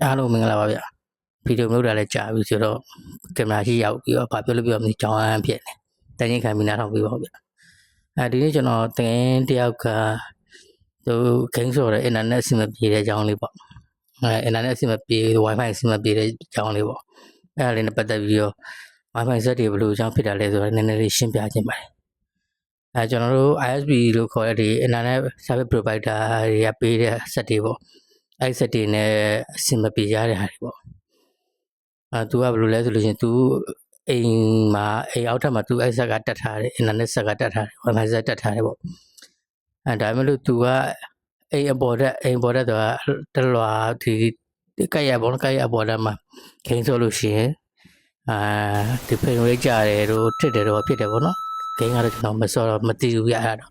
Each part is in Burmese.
အားလုံးမင်္ဂလာပါဗျဗီဒီယိုမျိုးတာလည်းကြာပြီဆိုတော့ကင်မရာရှိရောက်ပြီးတော့ဗာပြောလို့ပြောမလို့ကြောင်းအမ်းဖြစ်နေတန်ရင်ခံပြီးနားထောင်ပြီးပါဗျဒီနေ့ကျွန်တော်တကယ်တယောက်ကသူဂိမ်းဆိုတဲ့အင်တာနက်အဆင်မပြေတဲ့အကြောင်းလေးပေါ့အင်တာနက်အဆင်မပြေ Wi-Fi အဆင်မပြေတဲ့အကြောင်းလေးပေါ့အဲ့ဒါလေးနဲ့ပတ်သက်ပြီးတော့ Wi-Fi ဆက်တွေဘယ်လိုအကြောင်းဖြစ်တာလဲဆိုတော့နည်းနည်းလေးရှင်းပြခြင်းပါတယ်ကျွန်တော်တို့ ISP လို့ခေါ်တဲ့ဒီ Internet Service Provider တွေကပေးတဲ့ဆက်တွေပေါ့အဲ့ဆက်တွေနဲ့အဆင်မပြေကြတဲ့ဟာတွေပေါ့သူကဘယ်လိုလဲဆိုလို့ရှိရင်သူအိမ်မှာအိမ်အောက်ထပ်မှာသူအဲ့ဆက်ကတက်ထားတယ် Internet ဆက်ကတက်ထားတယ် Wi-Fi ဆက်တက်ထားတယ်ပေါ့ဒါမှမဟုတ်သူကအိမ်အပေါ်တက်သူကတလွာဒီကက်ရပေါ့နော်ကက်ရအပေါ်တက်မှာခင်းဆိုလို့ရှိရင်ဒီဖိန်ရိတ်ကြတယ်တို့ထစ်တယ်တို့ဖြစ်တယ်ပေါ့နော်ဂိမ်းကတော့ကျွန်တော်မစောတော့မသိဘူးပြအဲ့ဒါ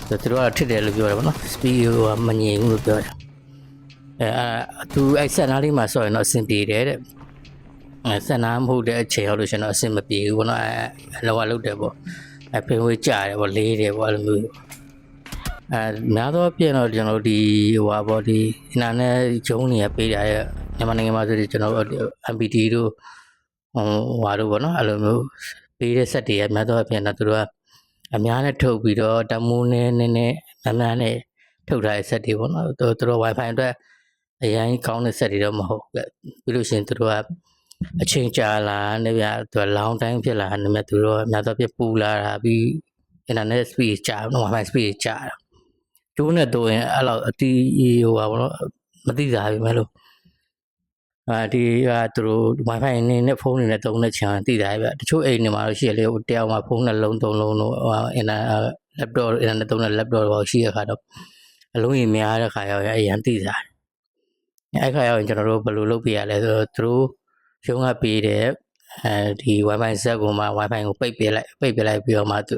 တော့သူတို့ကတော့ထစ်တယ်လို့ပြောတယ်ပေါ့နော် speed ကမငြိမ်ဘူးလို့ပြောတယ်သူအဲ့ဆက်နားလေးမှာစောရင်တော့အဆင်ပြေတယ်တဲ့ဆက်နားမဟုတ်တဲ့အချိန်ရောက်လို့ရှင်တော့အဆင်မပြေဘူးပေါ့နော်လောကလုတ်တယ်ပေါ့ဖိန်ဝေးကြတယ်ပေါ့လေးတယ်ပေါ့အဲ့လိုမျိုးများသောအားဖြင့်တော့ကျွန်တော်ဒီပေါ့ဒီအင်တာနက်ဂျုံးနေပေးတာရဲ့မြန်မာနိုင်ငံမှာဆိုရင်ကျွန်တော် MPT တို့တို့ပေါ့နော်အဲ့လိုမျိုးပေးတဲ့ဆက်တွေအများသောအားဖြင့်တော့သူတို့ကအများနဲ့ထုတ်ပြီးတော့တမူးနဲ့နည်းများနဲ့ထုတ်ထားတဲ့ဆက်တွေပေါ့နော်သူတို့ Wi-Fi အတွက်အရင်ကောင်းတဲ့ဆက်တွေတော့မဟုတ်ဘူးပြီးလို့ရှိရင်သူတို့ကအချိန်ကြာလာနေပြသူက long time ဖြစ်လာနေမြတ်သူတို့အများသောအားဖြင့်ပူလာတာပြီး internet speed ကြာ Wi-Fi speed ကြာတာကျိုးနဲ့တော့ရင်အဲ့လောက်အတီးပါဘောနော်မသိတာပဲမဲ့လို့ဒီသူတို့ Wi-Fi နဲ့ဖုန်းတွေနဲ့တုံးတဲ့ချင်သိတာပဲတချို့အိမ်တွေမှာတော့ရှိရလေတယောက်မှာဖုန်းနှလုံးသုံးလုံးတော့laptop internet သုံးတဲ့ laptop တော့ရှိရခါတော့အလုံးကြီးများတဲ့ခါရောက်အရင်သိတာအဲ့ခါရောက်ရင်ကျွန်တော်တို့ဘယ်လိုလုပ်ပြရလဲဆိုတော့သူတို့ရုံးကပေးတဲ့ဒီ Wi-Fi ဆက်ကိုမှ Wi-Fi ကိုပိတ်ပြလိုက်ပြီးတော့မှသူ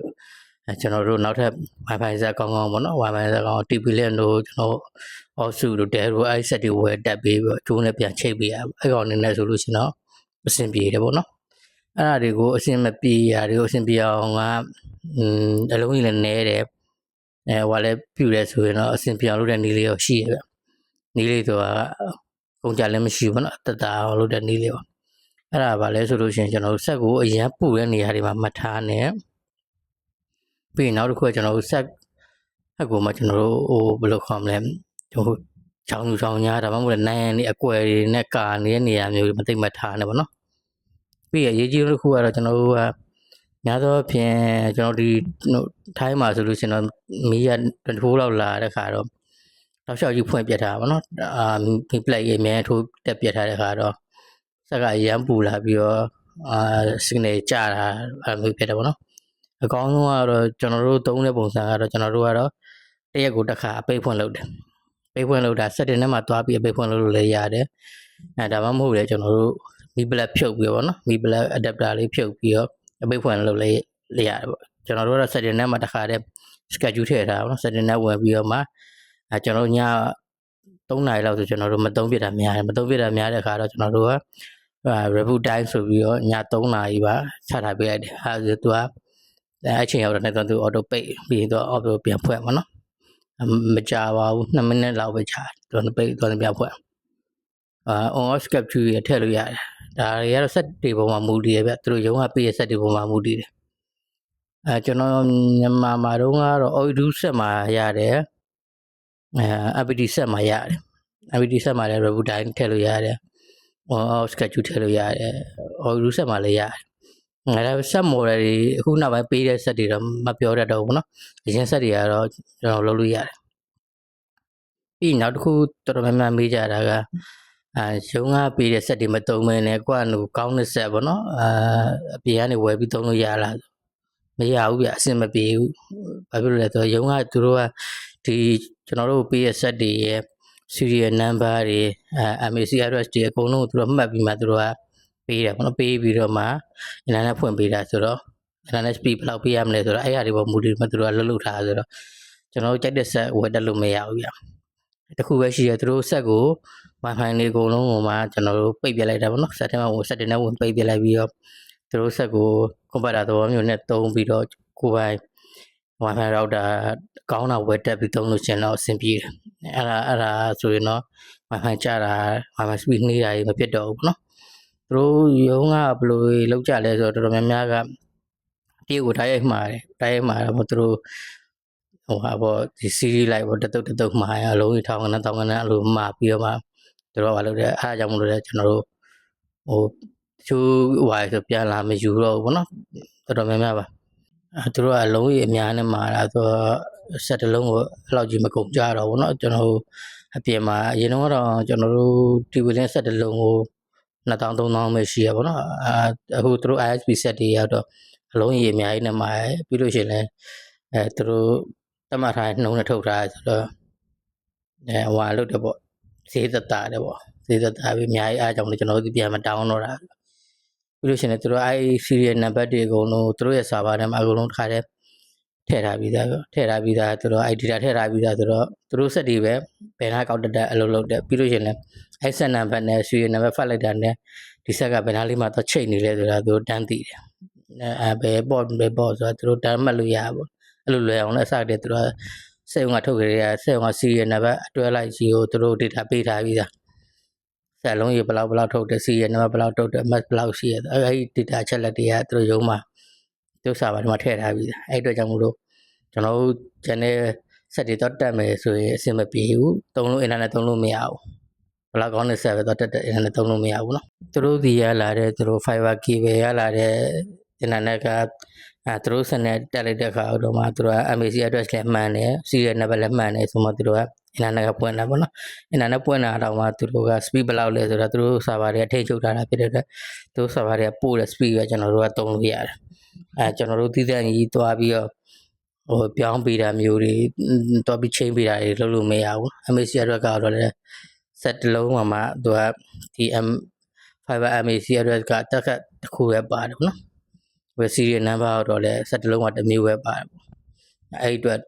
ကျွန်တော်တို့နောက်ထပ် Wi-Fi ဆက်ကောင်းကောင်းပေါ့နော် Wi-Fi ဆက်ကောင်း TP လက်တို့ကျွန်တော်အောက်စုတို့တဲတို့အဲ့ဆက်တွေဝယ်တက်ပြီးတော့ကျိုးနဲ့ပြန်ချိတ်ပေးရအဲ့ကောင်နေနေဆိုလို့ရှင်တော့အဆင်ပြေတယ်ပေါ့နော်အဲ့ဒါတွေကိုအဆင်မပြေရတွေကိုအဆင်ပြေအောင်ကအလုံးကြီးလည်းနဲတယ်ဟိုလည်းပြူတယ်ဆိုရင်တော့အဆင်ပြေအောင်လုပ်တဲ့နည်းလေးရောရှိရဗျနည်းလေးဆိုတာကုန်ကြလည်းမရှိဘူးပေါ့နော်တတအောင်လုပ်တဲ့နည်းလေးပေါ့အဲ့ဒါဗာလဲဆိုလို့ရှင်ကျွန်တော်တို့ဆက်ကိုအရင်ပူတဲ့နေရာတွေမှာမှတ်ထားနေပြီးရင်နောက်တစ်ခုကကျွန်တော်တို့ဆက်ကိုမှကျွန်တော်တို့ဘယ်လိုခေါ်မလဲဟိုချောင်းညာဒါမှမဟုတ်လည်းနိုင်ရနေအကွယ်တွေနဲ့ကာနေတဲ့နေရာမျိုးတွေမသိမှတ်ထားနေပါတော့ပြီးရရေးကြီးတစ်ခုကတော့ကျွန်တော်တို့ကများသောဖြင့်ကျွန်တော်ဒီထိုင်းမှာဆိုလို့ရှင်တော့မီးရ24လောက်လာတဲ့ခါတော့တောက်လျှောက်ကြီးဖွင့်ပြထားပါတော့ဒီပလက်ရေးအများထိုးတက်ပြထားတဲ့ခါတော့စက်ကရမ်းပူလာပြီးတော့signal ကျတာအဲ့လိုဖြစ်တယ်ပေါ့နော်အကောင်းဆုံးကတော့ကျွန်တော်တို့သုံးတဲ့ပုံစံကတော့ကျွန်တော်တို့ကတော့တရက်ကိုတစ်ခါအပိတ်ဖွင့်လုပ်တယ်ပိတ်ဖွင့်လုပ်တာ setting ထဲမှာသွားပြီးအပိတ်ဖွင့်လုပ်လို့လည်းရတယ်ဒါမှမဟုတ်လေကျွန်တော်တို့မီပလက်ဖြုတ်ပြီးပေါ့နော်မီပလက် adapter လေးဖြုတ်ပြီးတော့အပိတ်ဖွင့်လုပ်လည်းရတယ်ပေါ့ကျွန်တော်တို့ကတော့ setting ထဲမှာတစ်ခါတည်း schedule ထည့်ထားပါတော့ setting ထဲဝင်ပြီးတော့မှကျွန်တော်ည3နာရီလောက်ဆိုကျွန်တော်တို့မသုံးပြတာများတယ်မသုံးပြတာများတဲ့အခါတော့ကျွန်တော်တို့ကreboot time ဆိုပြီးတော့ည3နာရီပါချထားပေးလိုက်တယ်အဲဒါသူကအချိန်ရောက်တော့သူ auto ပိတ်ပြီးတော့ auto ပြန်ဖွင့်ပါနော်မကြပါဘူး2မိနစ်လောက်ပဲကြာသူပိတ်သူပြန်ဖွင့်on off capture ရထည့်လို့ရတယ်ဒါတွေကတော့ set တွေပုံမှာမူတည်ရဗျသူတို့ရုံးကပေးရ set တွေပုံမှာမူတည်တယ်ကျွန်တော်မြန်မာမှာတော့ကတော့ Odoo set မှာရတယ်APT set မှာရတယ် APT set မှာလည်း reboot time ထည့်လို့ရတယ် on off schedule ထည့်လို့ရတယ် Odoo set မှာလည်းရတယ်ဒါset model တွေအခုနောက်ပိုင်းပေးတဲ့ set တွေတော့မပြောတတ်တော့ဘူးเนาะအရင် set တွေကတော့ကျွန်တော်လုပ်လို့ရတယ်ပြီးနောက်တစ်ခုတော်တော်များများမေးကြတာကရုံးကပေးတဲ့ set တွေမသုံးမနဲ့ကိုကကောင်းတဲ့ set ပေါ့နော်အပြင်ကနေဝယ်ပြီးသုံးလို့ရလားမရဘူးဗျအဆင်မပြေဘူးဘာဖြစ်လို့လဲဆိုတော့ရုံးကသူတို့ကဒီကျွန်တော်တို့ပေးတဲ့ set တွေရဲ့ serial number တွေMAC address တွေအကုန်လုံးသူတို့မှတ်ပြီးမှသူတို့ကပေးတယ်ပေါ့နော်ပေးပြီးတော့မှ internet ဖွင့်ပေးတာဆိုတော့ internet speed ဘယ်လောက်ပေးရမလဲဆိုတော့အဲ့အရာတွေပေါ်မူတည်မှသူတို့ကလှုပ်ထားဆိုတော့ကျွန်တော်တို့ကြိုက်တဲ့ set ဝယ်တက်လို့မရဘူးဗျတခုပဲရှိရသူတို့ set ကို Wi-Fi တွေအကုန်လုံးကိုမှကျွန်တော်တို့ပိတ်ပြလိုက်တာပေါ့နော် set ထဲမှာset တွေနဲ့ဝင်ပိတ်ပြလိုက်ပြီးတော့သူတို့ set ကို computer သဘောမျိုးနဲ့သုံးပြီးတော့ကိုယ်ပိုင် wifi router ကောင်းတာဝယ်တက်ပြီးသုံးလို့ရှင်တော့အဆင်ပြေတယ်အဲ့ဒါဆိုရင်တော့ wifi ကျတာ wifi speed နှေးတာကြီးမဖြစ်တော့ဘူးပေါ့နော်သူတို့ရုံးကဘယ်လိုလောက်ကြလဲဆိုတော့တော်တော်များများကတရုတ်ကိုတိုင်းရိုက်မှာတော့သူတို့ဟိုဟာပေါ့ဒီ series လိုက်ပေါ့တတုတ်မှာအလုံးကြီးထောင်ကနတောင်ကနအဲ့လိုမှာပြီးတော့မှသူတို့ကလုပ်တယ်အားကြောင့်မလို့လဲကျွန်တော်တို့ဟိုတချို့ဟိုဆိုပြန်လာမယူတော့ဘူးပေါ့နော်တော်တော်များများပါသူတို့ကအလုံးကြီးအများနဲ့မှာတာဆိုဆက်တလုံးကိုအဲ့လောက်ကြီးမကုန်ကြတော့ဘူးเนาะကျွန်တော်အပြင်မှာအရင်တော့ကျွန်တော်တို့ TV လင်းဆက်တလုံးကို2000 3000ပဲရှိရပါတော့အခုသူတို့ ISP ဆက်တွေရတော့အလုံးကြီးအများကြီးနဲ့မှာပြီးလို့ရှိရင်လည်းသူတို့တတ်မှတ်ထားနှုံးနဲ့ထုတ်ထားဆိုတော့ဟွာလို့တယ်ပေါ့ဈေးသက်သာတယ်ပေါ့ဈေးသက်သာပြီးအများကြီးအားကြောင့်လည်းကျွန်တော်တို့ပြန်မတောင်းတော့တာပြီးလို့ရှိရင်သူတို့အဲ့ serial number တွေအကုန်လုံးသူတို့ရဲ့ server ထဲမှာအကုန်လုံးထားတယ်ထည့်ထားပြီးသားသူတို့ data ထည့်ထားပြီးသားဆိုတော့သူတို့စက်တွေပဲဘယ်နှကောက်တက်အလုပ်လုပ်တယ်ပြီးလို့ရှိရင်လည်းအဲ့ဆက်နံပါတ်နဲ့ serial number ဖတ်လိုက်တာနဲ့ဒီဆက်ကဘယ်နှလေးမှာတော့ချိန်နေလဲဆိုတာသူတို့တန်းသိတယ်ဘယ်ပေါ့ဆိုတာသူတို့တန်းမှတ်လို့ရပါဘူးအဲ့လိုလွယ်အောင်လည်းအစတည်းသူတို့စက်ုံကထုတ်ကြရစက်ုံက serial number အတွဲလိုက်စီကိုသူတို့ data ပေးထားပြီးသားဆက်လုံးရေဘလောက်ထုတ်တယ် serial number ဘလောက်ထုတ်တယ် max ဘလောက်ရှိရအဲ့ data ချက်လက်တွေကသူတို့ရုံးမှာသူစာပါဒီမှာထည့်ထားပြီးသားအဲ့အတွက်ကြောင့်မို့လို့ကျွန်တော်တို့ channel ဆက်တွေတော့တက်မယ်ဆိုရင်အဆင်မပြေဘူးသုံးလို့ internet သုံးလို့မရဘူးဘလောက်ကောင်းတဲ့ဆက်ပဲတော့တက် internet သုံးလို့မရဘူးเนาะသူတို့ဒီရလာတဲ့သူတို့ fiber cable ရလာတဲ့ internet ကသူတို့စနေတက်လိုက်တဲ့ခါတော့မှသူတို့က MAC address လည်းမှန်တယ် serial number လည်းမှန်တယ်ဆိုမှသူတို့က internet ကပွင့်တာပေါ့နော် internet ပွင့်တာတော့မှသူတို့က speed ဘယ်လောက်လဲဆိုတော့သူတို့ server တွေအထိချုပ်ထားတာဖြစ်တဲ့အတွက်သူတို့ server တွေကပို့တဲ့ speed ပဲကျွန်တော်တို့ကသုံးလို့ရတယ်ကျွန်တော်တို့တည်တံ့ကြီးသွားပြီးတော့ဟိုပြောင်းပေးတာမျိုးတွေတော့ပြီး change ပေးတာတွေလုပ်လို့မရဘူး MAC address ကတော့လည်းset တစ်လုံးမှာသူကဒီ fiber MAC address ကတက်ခတ်တစ်ခုပဲပါတယ်ပေါ့နော်ဝယ် serial number တော့လည်းset တစ်လုံးကတစ်မျိုးပဲပါတယ်ပေါ့အဲ့အတွက်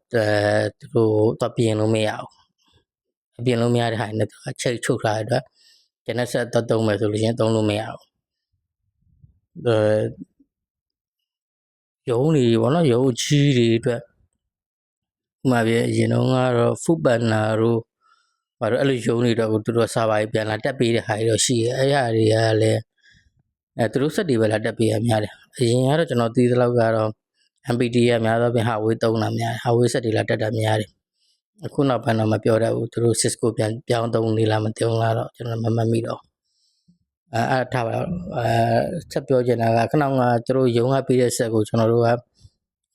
သူတို့တော့ပြင်လို့မရဘူးအပြင်လို့မရတဲ့ဟာနဲ့သူကချိတ်ချုပ်ထားတဲ့အတွက်ကျွန်တော်ဆက်တော့သုံးမယ်ဆိုလို့ရှိရင်သုံးလို့မရဘူးရုံးတွေပေါ့နော်ရုံးကြီးတွေအတွက်ဥပမာပြအရင်တော့ကတော့ food banner တို့ဘာလို့အဲ့လိုရုံးတွေတော့သူတို့စာပါပြန်လာတက်ပေးတဲ့ဟာတွေတော့ရှိရဲ့အဲ့ဟာတွေကလည်းသူတို့စက်တွေပဲလာတက်ပေးရများတယ်အရင်ကတော့ကျွန်တော်သိသလောက်ကတော့ MPT ကများတော့ပြန်ဟာဝေးသုံးတာများဟာဝေးစက်တွေလာတက်တာများတယ်အခုနောက်ပိုင်းတော့မပြောတတ်ဘူးသူတို့ Cisco ပြန်ပြောင်းသုံးနေလားမသုံးလားတော့ကျွန်တော်မမှတ်မိတော့အဲ့ထားပါဆက်ပြောချင်တာကခဏကသူတို့ရုံးကပေးတဲ့ဆက်ကိုကျွန်တော်တို့က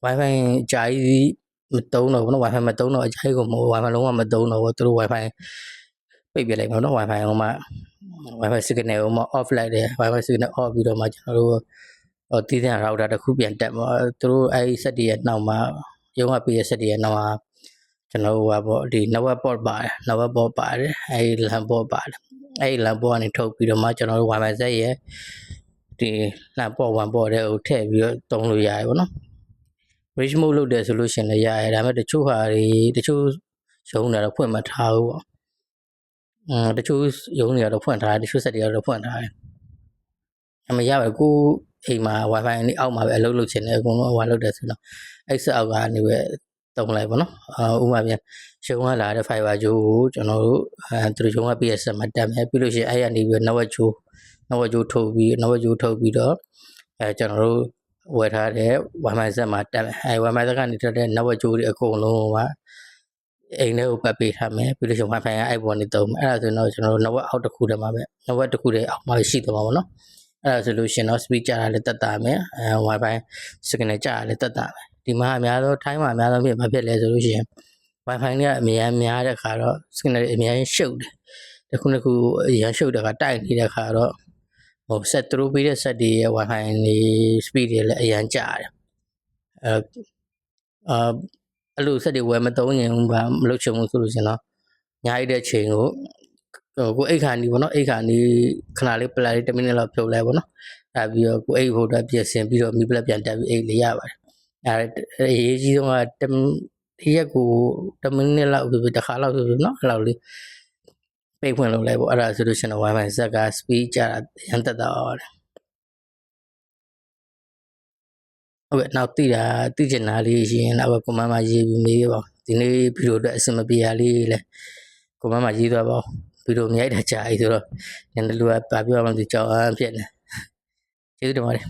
Wi-Fi အကြိုက်မသုံးတော့ဘူးနော် Wi-Fi မသုံးတော့အကြိုက်ကိုမဟုတ် Wi-Fi လုံးဝမသုံးတော့ဘူးသူတို့ Wi-Fi ပိတ်ပြလိုက်မှာနော် Wi-Fi ဟိုမှာ Wi-Fi signal ဟိုမှာ off လိုက်တယ် Wi-Fi signal off ပြီးတော့မှကျွန်တော်တို့တည်တဲ့ router တစ်ခုပြန်တက်မှာသူတို့အဲ့ဒီ set တွေရဲ့နောက်မှာရုံးကပေးတဲ့ set တွေရဲ့နောက်မှာကျွန်တော်တို့ကပေါ့ဒီ network port ပါတယ်အဲ့ဒီ LAN port ပါတယ်အဲ့ဒီ LAN port ကနေထုတ်ပြီးတော့မှကျွန်တော်တို့ Wi-Fi set ရဲ့ဒီ LAN port 1 port တဲ့ကိုထည့်ပြီးတော့သုံးလို့ရတယ်ပေါ့နော် reach mode လုပ်တယ်ဆိုလို့ရှိရင်လည်းရတယ်ဒါပေမဲ့တချို့ဟာတွေတချို့ရုံးတွေတော့ဖွင့်မထားဘူးပေါ့တချို့ရုံးတွေကတော့ဖွင့်ထားတယ်တချို့ set တွေကတော့ဖွင့်ထားတယ်အမရပါဘူးအိမ်မှာ Wi-Fi နဲ့အောက်မှာပဲအလုပ်လုပ်ချင်တယ်အကုန်လုံးဟိုလုပ်တယ်ဆိုတော့အဲ့ဆက်အောက်ကနေပဲတုံးလိုက်ပေါ့နော်ဥပမာပြန်ရုံးကလာတဲ့ fiber ကြိုးကိုကျွန်တော်တို့သူတို့ရုံးက PS မှာတက်မယ်ပြီးလို့ရှိရင်အဲ့ရနေပြီး network ကြိုးထုတ်ပြီးတော့ကျွန်တော်တို့ဝယ်ထားတဲ့ Wi-Fi ဆက်မှာတက်မယ်အဲ့ Wi-Fi ဆက်ကနေတက်တဲ့ network ကြိုးတွေအကုန်လုံးကအိမ်ထဲကိုပတ်ပေးထားမယ်ပြီးလို့ရှိရင် Wi-Fi ကအဲ့ပေါ်နေတုံးမယ်အဲ့ဒါဆိုတော့ကျွန်တော်တို့ network အောက်တစ်ခုတည်းမှာပဲ network တစ်ခုတည်းအောက်မှာရှိသွားမှာပေါ့နော်အဲ့ဒါဆိုလို့ရှိရင်တော့ speed ကျတာလည်းတက်တာမယ်Wi-Fi signal ကျတာလည်းတက်တာမယ်ဒီမှာအများဆုံးထိုင်းမှာအများဆုံးဖြစ်လဲဆိုလို့ရှိရင် Wi-Fi နဲ့အများတဲ့ခါတော့ signal အများကြီးရှုပ်တယ်တခုအရန်ရှုပ်တဲ့ခါတိုက်နေတဲ့ခါတော့ဟို set သူတို့ပေးတဲ့ set တွေရဲ့ Wi-Fi နေ speed တွေလည်းအရန်ကျတယ်အဲ့လို set တွေဝယ်မသုံးရင်ဘာမလုပ်ချင်ဘူးဆိုလို့ရှင်တော့ညာရတဲ့ချိန်ကိုကိုအိတ်ခါနီးပေါ့နော်အိတ်ခါနီးခဏလေးပလက်လေး1မိနစ်လောက်ဖြုတ်လိုက်ပေါ့နော်အဲ့ပြီးတော့ကိုအိတ်ဖို့အတွက်ပြင်ဆင်ပြီးတော့မီပလက်ပြန်တက်ပြီးအိတ်လေးရပါတယ်အဲ့အရေးကြီးဆုံးကဒီရက်ကို1မိနစ်လောက်ပြီးတစ်ခါလောက်ဆိုနော်အဲ့လောက်လေးပိတ်ဖွင့်လုပ်လိုက်ပေါ့အဲ့ဒါဆိုလို့ရှင်တော့ Wi-Fi ဆက်က speed ကျတာရန်တက်တာပါတယ် ဟုတ်ကဲ့နောက်သိချင်တာလေးရှိရင်နောက်ကွန်မန့်မှာရေးပြီးမေးပါဒီနေ့ဗီဒီယိုအတွက်အဆင်မပြေရလေးလဲကွန်မန့်မှာရေးသွားပါဗီဒီယိုမြိုက်တာကြာပြီဆိုတော့ညနေလူကပြပြောမှမသိကြောင်းဖြစ်နေကျေးဇူးတင်ပါတယ်